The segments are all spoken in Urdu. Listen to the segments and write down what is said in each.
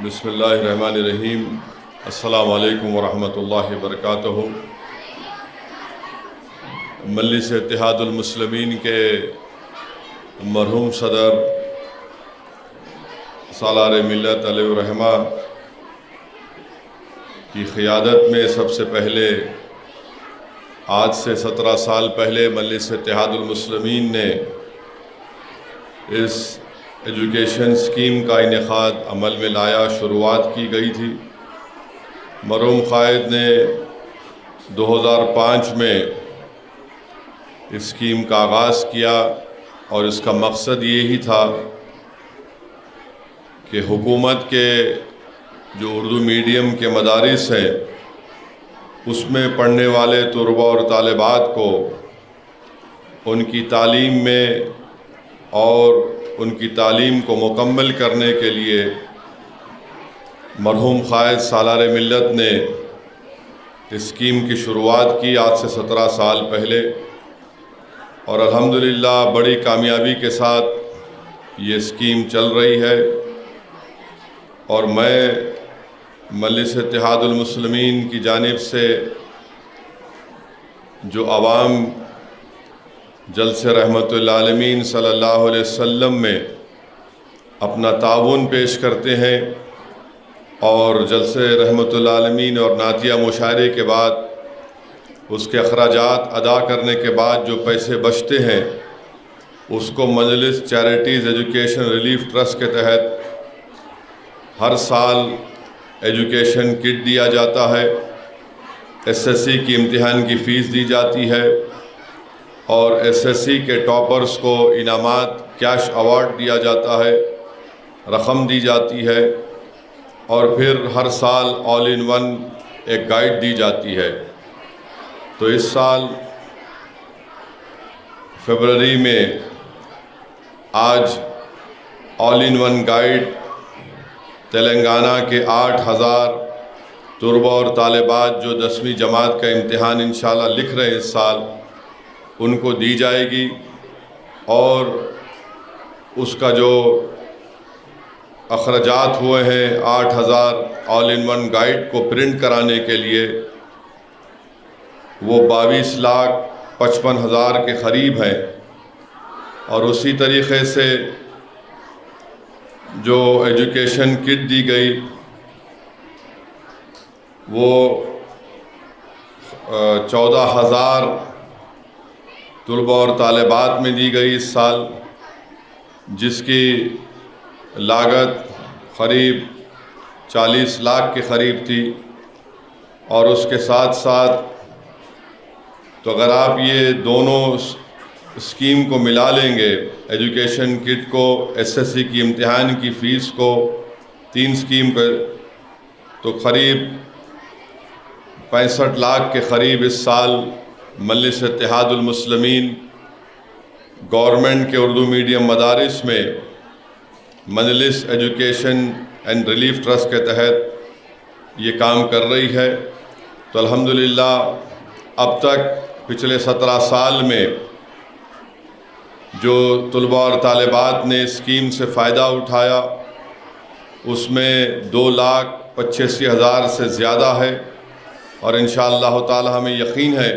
بسم اللہ الرحمن الرحیم۔ السلام علیکم ورحمۃ اللہ وبرکاتہ۔ مجلس اتحاد المسلمین کے مرحوم صدر سالار ملت علیہ الرحمہ کی قیادت میں سب سے پہلے آج سے 17 سال پہلے مجلس اتحاد المسلمین نے اس ایجوکیشن اسکیم کا انعقاد عمل میں لایا، شروعات کی گئی تھی۔ مرحوم قائد نے 2005 میں اس اسکیم کا آغاز کیا اور اس کا مقصد یہی تھا کہ حکومت کے جو اردو میڈیم کے مدارس ہیں اس میں پڑھنے والے طلباء اور طالبات کو ان کی تعلیم میں اور ان کی تعلیم کو مکمل کرنے کے لیے مرحوم قائد سالار ملت نے اسکیم کی شروعات کی آج سے 17 سال پہلے، اور الحمدللہ بڑی کامیابی کے ساتھ یہ اسکیم چل رہی ہے۔ اور میں مجلس اتحاد المسلمین کی جانب سے جو عوام جلسہ رحمت للعالمین صلی اللہ علیہ وسلم میں اپنا تعاون پیش کرتے ہیں، اور جلسہ رحمت للعالمین اور نعتیہ مشاعرے کے بعد اس کے اخراجات ادا کرنے کے بعد جو پیسے بچتے ہیں اس کو مجلس چیریٹیز ایجوکیشن ریلیف ٹرسٹ کے تحت ہر سال ایجوکیشن کٹ دیا جاتا ہے، ایس ایس سی کی امتحان کی فیس دی جاتی ہے، اور ایس ایس سی کے ٹاپرز کو انعامات کیش ایوارڈ دیا جاتا ہے، رقم دی جاتی ہے، اور پھر ہر سال آل ان ون ایک گائیڈ دی جاتی ہے۔ تو اس سال فروری میں آج آل ان ون گائیڈ تلنگانہ کے 8000 طلباء اور طالبات جو 10ویں جماعت کا امتحان انشاءاللہ لکھ رہے ہیں اس سال، ان کو دی جائے گی، اور اس کا جو اخراجات ہوئے ہیں 8000 آل ان ون گائیڈ کو پرنٹ کرانے کے لیے وہ 22,55,000 کے قریب ہیں۔ اور اسی طریقے سے جو ایجوکیشن کٹ دی گئی وہ 14,000 طلباء اور طالبات میں دی گئی اس سال، جس کی لاگت قریب 40 لاکھ کے قریب تھی۔ اور اس کے ساتھ ساتھ تو اگر آپ یہ دونوں اسکیم کو ملا لیں گے، ایجوکیشن کٹ کو، ایس ایس سی کی امتحان کی فیس کو، 3 اسکیم کو، تو قریب 65 لاکھ کے قریب اس سال مجلس اتحاد المسلمین گورنمنٹ کے اردو میڈیم مدارس میں مجلس ایجوکیشن اینڈ ریلیف ٹرسٹ کے تحت یہ کام کر رہی ہے۔ تو الحمدللہ اب تک پچھلے 17 سال میں جو طلباء اور طالبات نے اسکیم سے فائدہ اٹھایا اس میں 2,85,000 سے زیادہ ہے، اور انشاءاللہ تعالی ہمیں یقین ہے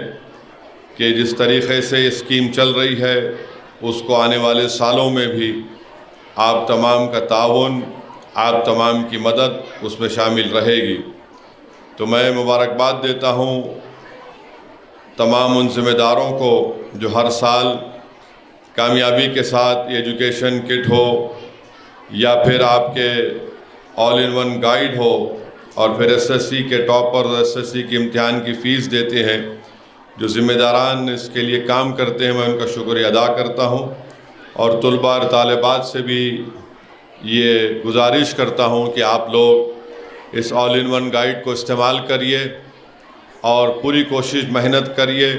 کہ جس طریقے سے یہ اسکیم چل رہی ہے اس کو آنے والے سالوں میں بھی آپ تمام کا تعاون، آپ تمام کی مدد اس میں شامل رہے گی۔ تو میں مبارکباد دیتا ہوں تمام ان ذمہ داروں کو جو ہر سال کامیابی کے ساتھ ایجوکیشن کٹ ہو یا پھر آپ کے آل ان ون گائیڈ ہو اور پھر ایس ایس سی کے ٹاپر ایس ایس سی کی امتحان کی فیس دیتے ہیں، جو ذمہ داران اس کے لیے کام کرتے ہیں، میں ان کا شکریہ ادا کرتا ہوں۔ اور طلباء اور طالبات سے بھی یہ گزارش کرتا ہوں کہ آپ لوگ اس آل ان ون گائیڈ کو استعمال کریے اور پوری کوشش محنت کریے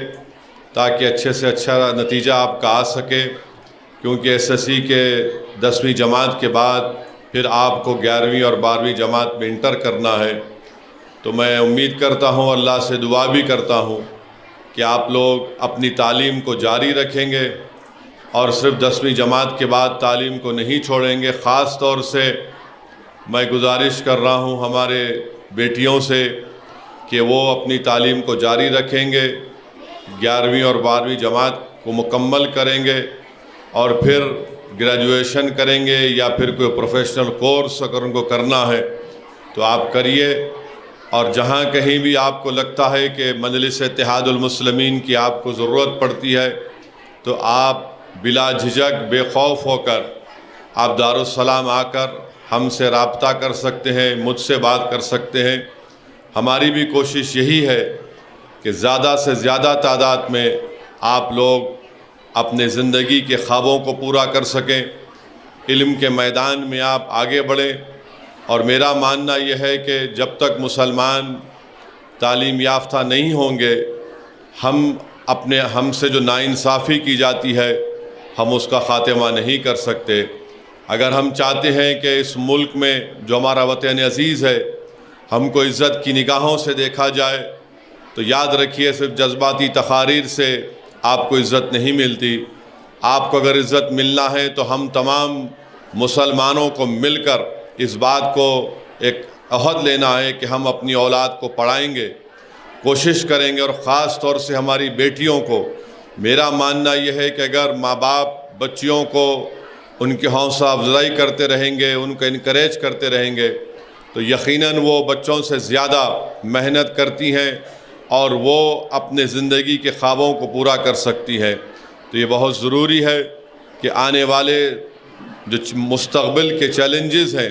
تاکہ اچھے سے اچھا نتیجہ آپ کا آ سکے، کیونکہ ایس ایس سی کے 10ویں جماعت کے بعد پھر آپ کو 11ویں اور 12ویں جماعت میں انٹر کرنا ہے۔ تو میں امید کرتا ہوں، اللہ سے دعا بھی کرتا ہوں کہ آپ لوگ اپنی تعلیم کو جاری رکھیں گے اور صرف 10ویں جماعت کے بعد تعلیم کو نہیں چھوڑیں گے، خاص طور سے میں گزارش کر رہا ہوں ہمارے بیٹیوں سے کہ وہ اپنی تعلیم کو جاری رکھیں گے، 11ویں اور 12ویں جماعت کو مکمل کریں گے اور پھر گریجویشن کریں گے یا پھر کوئی پروفیشنل کورس اگر ان کو کرنا ہے تو آپ کریے۔ اور جہاں کہیں بھی آپ کو لگتا ہے کہ مجلس اتحاد المسلمین کی آپ کو ضرورت پڑتی ہے تو آپ بلا جھجک بے خوف ہو کر آپ دارالسلام آ کر ہم سے رابطہ کر سکتے ہیں، مجھ سے بات کر سکتے ہیں۔ ہماری بھی کوشش یہی ہے کہ زیادہ سے زیادہ تعداد میں آپ لوگ اپنے زندگی کے خوابوں کو پورا کر سکیں، علم کے میدان میں آپ آگے بڑھیں۔ اور میرا ماننا یہ ہے کہ جب تک مسلمان تعلیم یافتہ نہیں ہوں گے، ہم سے جو ناانصافی کی جاتی ہے ہم اس کا خاتمہ نہیں کر سکتے۔ اگر ہم چاہتے ہیں کہ اس ملک میں جو ہمارا وطن عزیز ہے ہم کو عزت کی نگاہوں سے دیکھا جائے تو یاد رکھیے صرف جذباتی تقاریر سے آپ کو عزت نہیں ملتی۔ آپ کو اگر عزت ملنا ہے تو ہم تمام مسلمانوں کو مل کر اس بات کو ایک عہد لینا ہے کہ ہم اپنی اولاد کو پڑھائیں گے، کوشش کریں گے، اور خاص طور سے ہماری بیٹیوں کو۔ میرا ماننا یہ ہے کہ اگر ماں باپ بچیوں کو ان کی حوصلہ افزائی کرتے رہیں گے، ان کو انکریج کرتے رہیں گے تو یقیناً وہ بچوں سے زیادہ محنت کرتی ہیں اور وہ اپنے زندگی کے خوابوں کو پورا کر سکتی ہیں۔ تو یہ بہت ضروری ہے کہ آنے والے جو مستقبل کے چیلنجز ہیں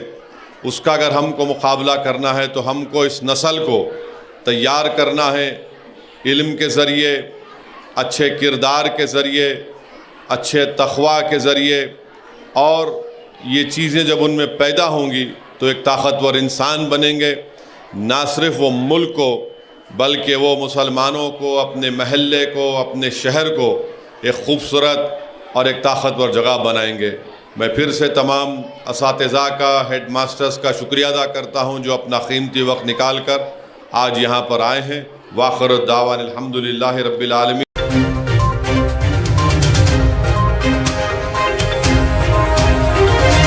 اس کا اگر ہم کو مقابلہ کرنا ہے تو ہم کو اس نسل کو تیار کرنا ہے، علم کے ذریعے، اچھے کردار کے ذریعے، اچھے تقویٰ کے ذریعے، اور یہ چیزیں جب ان میں پیدا ہوں گی تو ایک طاقتور انسان بنیں گے۔ نہ صرف وہ ملک کو بلکہ وہ مسلمانوں کو، اپنے محلے کو، اپنے شہر کو ایک خوبصورت اور ایک طاقتور جگہ بنائیں گے۔ میں پھر سے تمام اساتذہ کا، ہیڈ ماسٹرز کا شکریہ ادا کرتا ہوں جو اپنا قیمتی وقت نکال کر آج یہاں پر آئے ہیں۔ وآخر الدعوانا الحمدللہ رب العالمین۔